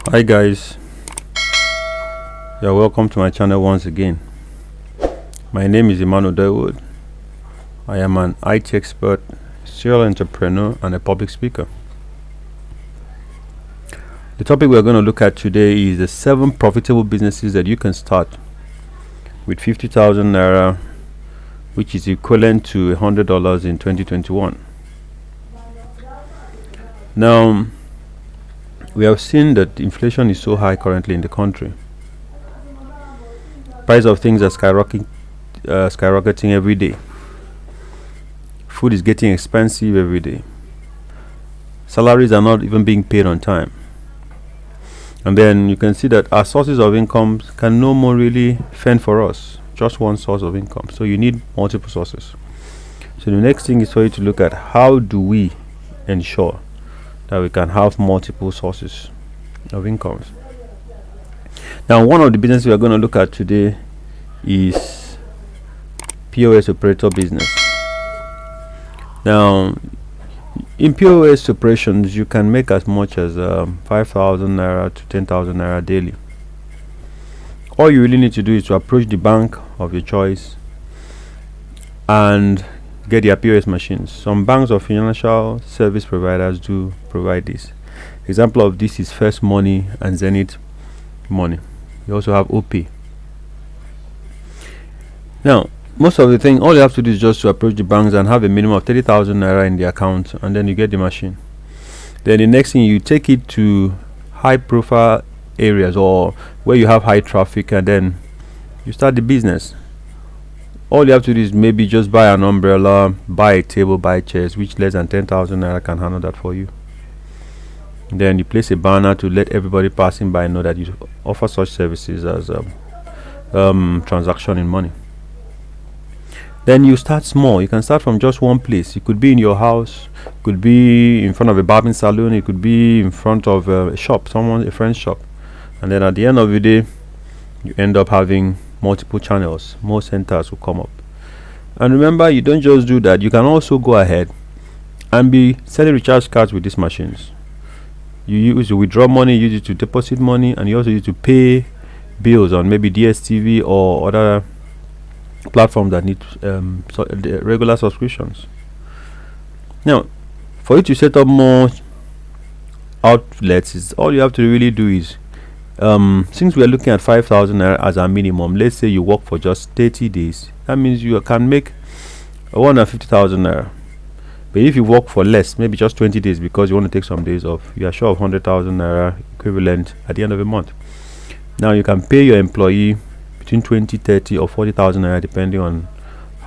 Hi guys, you're welcome to my channel once again. My name is Emmanuel Dawood. I am an IT expert, serial entrepreneur and a public speaker. The topic we're going to look at today is the 7 profitable businesses that you can start with 50,000 naira, which is equivalent to $100 in 2021. Now, we have seen that inflation is so high currently in the country. Price of things are skyrocketing every day. Food is getting expensive every day. Salaries are not even being paid on time. And then you can see that our sources of income can no more really fend for us. Just one source of income. So you need multiple sources. So the next thing is for you to look at how do we ensure that we can have multiple sources of incomes. Now, one of the businesses we are going to look at today is POS Operator business. Now, in POS operations, you can make as much as 5,000 naira to 10,000 naira daily. All you really need to do is to approach the bank of your choice and get their POS machines. Some banks or financial service providers do provide this. Example of this is First Money and Zenith Money. You also have OP. Now, most of the thing, all you have to do is just to approach the banks and have a minimum of 30,000 naira in the account, and then you get the machine. Then the next thing, you take it to high profile areas or where you have high traffic, and then you start the business. All you have to do is maybe just buy an umbrella, buy a table, buy chairs, which less than 10,000 naira can handle that for you. Then you place a banner to let everybody passing by know that you offer such services as transaction in money. Then you start small. You can start from just one place. It could be in your house, could be in front of a barbering salon, it could be in front of a shop, a friend's shop. And then at the end of the day, you end up having multiple channels. More centers will come up. And remember, you don't just do that. You can also go ahead and be selling recharge cards with these machines. You use to withdraw money, use it to deposit money, and you also use it to pay bills on maybe DSTV or other platforms that need the regular subscriptions. Now, for you to set up more outlets, is all you have to really do is since we are looking at 5,000 naira as our minimum, let's say you work for just 30 days, that means you can make 150,000 naira. But if you work for less, maybe just 20 days because you want to take some days off, you are sure of 100,000 naira equivalent at the end of the month. Now you can pay your employee between 20, 30 or 40,000 naira depending on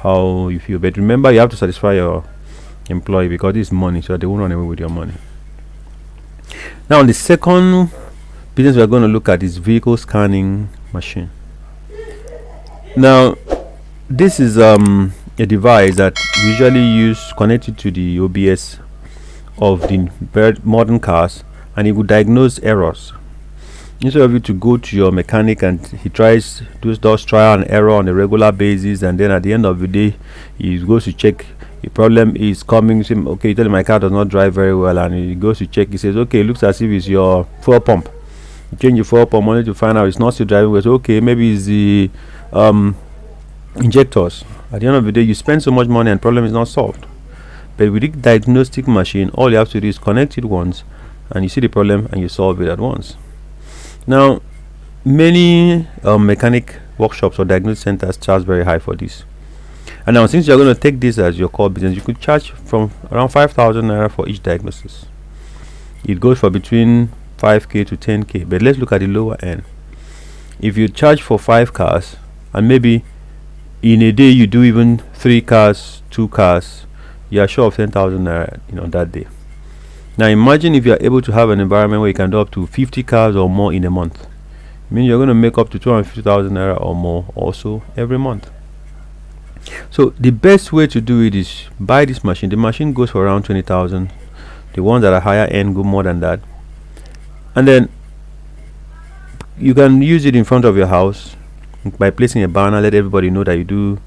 how you feel. But remember, you have to satisfy your employee because this is money, so they won't run away with your money. Now, the second business we are going to look at is vehicle scanning machine. Now, this is a device that usually use connected to the OBS of the modern cars, and it will diagnose errors. Instead of you to go to your mechanic and he does trial and error on a regular basis, and then at the end of the day he goes to check the problem is coming. Okay, you tell him my car does not drive very well, and he goes to check. He says, okay, it looks as if it's your fuel pump. You change your fuel pump only to find out it's not still driving well. So okay, maybe it's the injectors. At the end of the day, you spend so much money and problem is not solved. But with the diagnostic machine, all you have to do is connect it once, and you see the problem and you solve it at once. Now, many mechanic workshops or diagnostic centers charge very high for this. And now, since you're going to take this as your core business, you could charge from around 5,000 naira for each diagnosis. It goes for between 5k to 10k. But let's look at the lower end. If you charge for 5 cars, and maybe in a day you do even 3 cars, 2 cars, you are sure of 10,000 naira, that day. Now imagine if you are able to have an environment where you can do up to 50 cars or more in a month. I mean, you're going to make up to 250,000 naira or more also every month. So the best way to do it is buy this machine. The machine goes for around 20,000. The ones that are higher end go more than that. And then you can use it in front of your house by placing a banner, let everybody know that you do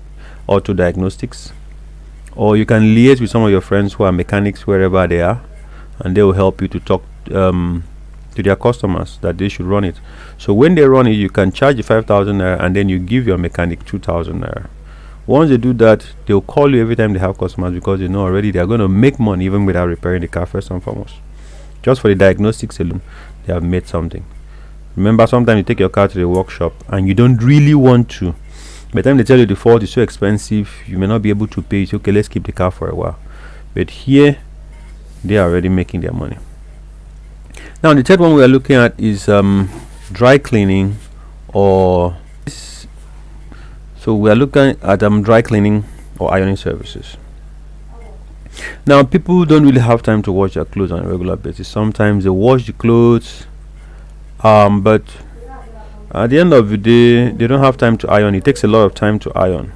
auto diagnostics. Or you can liaise with some of your friends who are mechanics wherever they are, and they will help you to talk to their customers that they should run it. So when they run it, you can charge the 5,000 naira, and then you give your mechanic 2,000 naira. Once they do that, they'll call you every time they have customers, because they know already they're going to make money even without repairing the car first and foremost. Just for the diagnostics alone, they have made something. Remember, sometimes you take your car to the workshop and you don't really want to. By the time they tell you the fault is so expensive, you may not be able to pay. It's okay, let's keep the car for a while. But here, they are already making their money. Now, the third one we are looking at is dry cleaning, or so we are looking at dry cleaning or ironing services. Now, people don't really have time to wash their clothes on a regular basis. Sometimes they wash the clothes, but at the end of the day, they don't have time to iron. It takes a lot of time to iron.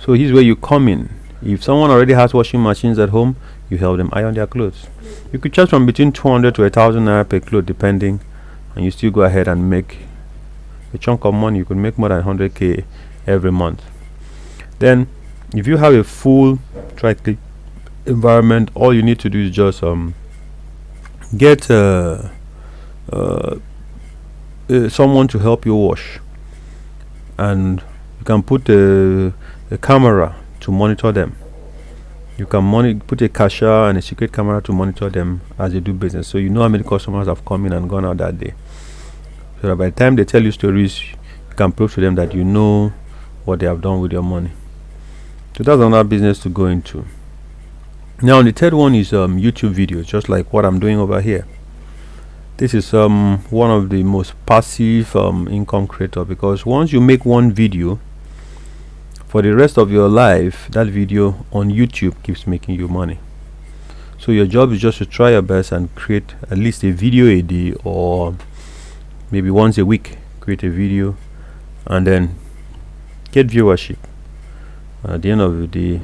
So here's where you come in. If someone already has washing machines at home, you help them iron their clothes. You could charge from between 200 to 1,000 naira per cloth, depending, and you still go ahead and make a chunk of money. You could make more than 100k every month. Then, if you have a full dry clean environment, all you need to do is just get someone to help you wash, and you can put a camera to monitor them. You can put a cashier and a secret camera to monitor them as they do business, so you know how many customers have come in and gone out that day, so that by the time they tell you stories, you can prove to them that you know what they have done with your money. So that's another business to go into. Now, the third one is YouTube videos, just like what I'm doing over here. This is one of the most passive income creator, because once you make one video, for the rest of your life, that video on YouTube keeps making you money. So your job is just to try your best and create at least a video a day, or maybe once a week, create a video and then get viewership. At the end of the day,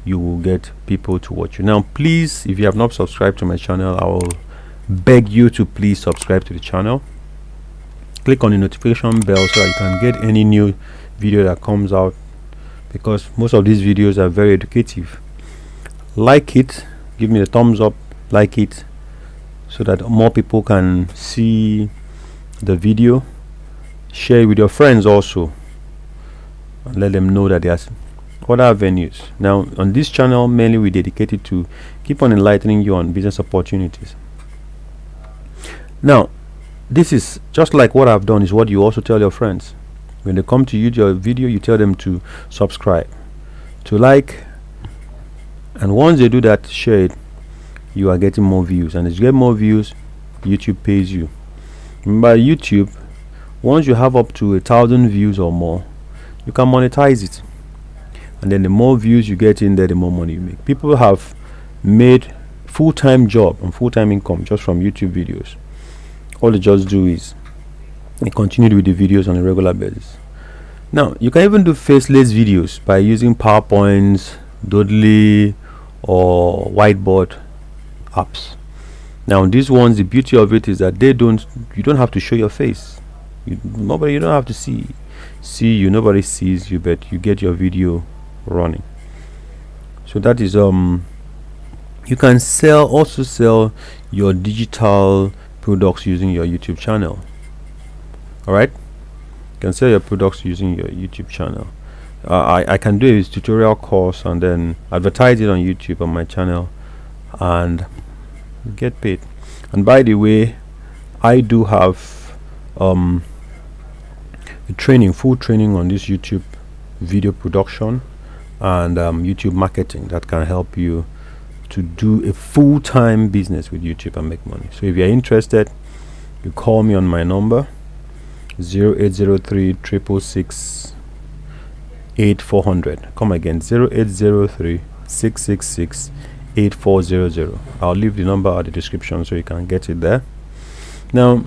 you will get people to watch you. Now, please, if you have not subscribed to my channel, I will beg you to please subscribe to the channel. Click on the notification bell so that you can get any new video that comes out, because most of these videos are very educative. Like it, give me a thumbs up, like it, so that more people can see the video. Share it with your friends also, and let them know that there's other avenues. Now, on this channel, mainly we dedicated to keep on enlightening you on business opportunities. Now, this is just like what I've done, is what you also tell your friends. When they come to your video, you tell them to subscribe, to like, and once they do that, share it. You are getting more views, and as you get more views, YouTube pays you. Remember, YouTube, once you have up to 1,000 views or more, you can monetize it, and then the more views you get in there, the more money you make. People have made full-time job and full-time income just from YouTube videos. All they just do is they continue with the videos on a regular basis. Now, you can even do faceless videos by using PowerPoints, Doodly, or whiteboard apps. Now, these ones, the beauty of it is that you don't have to show your face. You don't have to see you. Nobody sees you, but you get your video running. So that is you can also sell your digital products using your YouTube channel. All right, you can sell your products using your YouTube channel. I can do a tutorial course and then advertise it on YouTube on my channel and get paid. And by the way, I do have full training on this YouTube video production and YouTube marketing that can help you to do a full-time business with YouTube and make money. So if you're interested, you call me on my number 0803 666 8400. Come again, 0803 666 8400. I'll leave the number at the description so you can get it there. Now,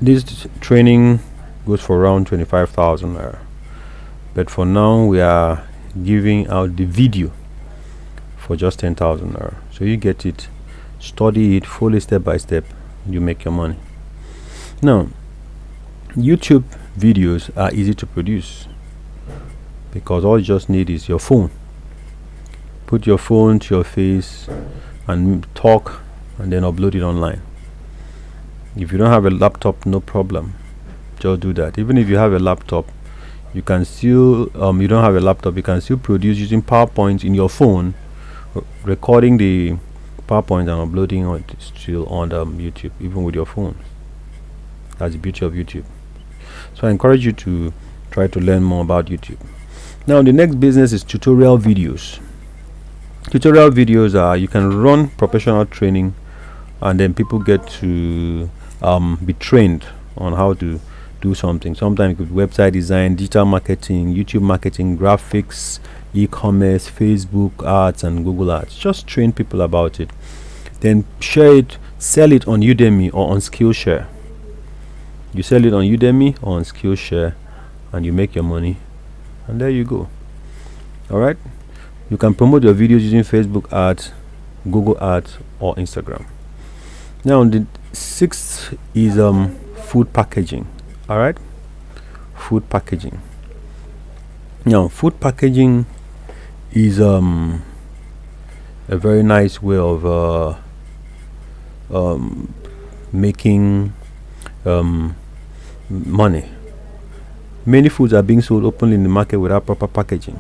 this training goes for around 25,000 naira, but for now we are giving out the video for just 10,000 naira. So you get it, study it fully step by step, you make your money. Now, YouTube videos are easy to produce because all you just need is your phone. Put your phone to your face and talk and then upload it online. If you don't have a laptop, no problem, just do that. Even if you have a laptop, you can still you don't have a laptop, you can still produce using PowerPoint in your phone, recording the PowerPoint and uploading it still on YouTube, even with your phone. That's the beauty of YouTube. So I encourage you to try to learn more about YouTube. Now the next business is tutorial videos. Tutorial videos are, you can run professional training and then people get to be trained on how to do something. Sometimes with website design, digital marketing, YouTube marketing, graphics, e-commerce, Facebook ads and Google ads. Just train people about it, then share it, sell it on Udemy or on Skillshare. You sell it on Udemy or on Skillshare and you make your money, and there you go. All right, you can promote your videos using Facebook ads, Google ads or Instagram. Now the sixth is food packaging. All right, food packaging. Now food packaging is a very nice way of making money. Many foods are being sold openly in the market without proper packaging.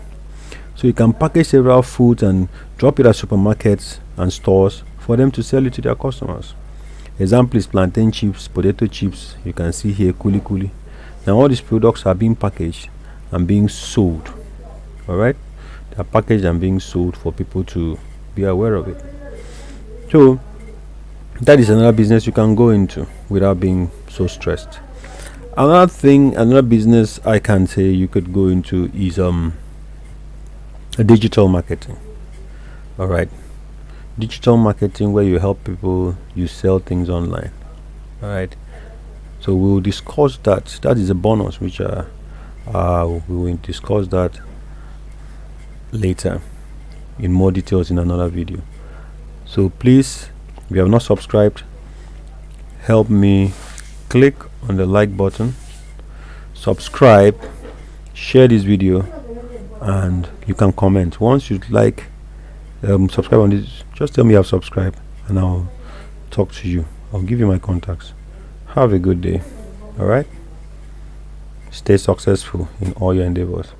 So you can package several foods and drop it at supermarkets and stores for them to sell it to their customers. Example is plantain chips, potato chips. You can see here kuli kuli. Now all these products are being packaged and being sold. All right, they are packaged and being sold for people to be aware of it. So that is another business you can go into without being so stressed. Another business I can say you could go into is digital marketing. All right, digital marketing, where you help people, you sell things online. All right, so we'll discuss that. That is a bonus, which we will discuss that later in more details in another video. So please, if you have not subscribed, help me click on the like button, subscribe, share this video, and you can comment. Once you like, subscribe on this, just tell me you have subscribed and I'll talk to you. I'll give you my contacts. Have a good day. All right, stay successful in all your endeavors.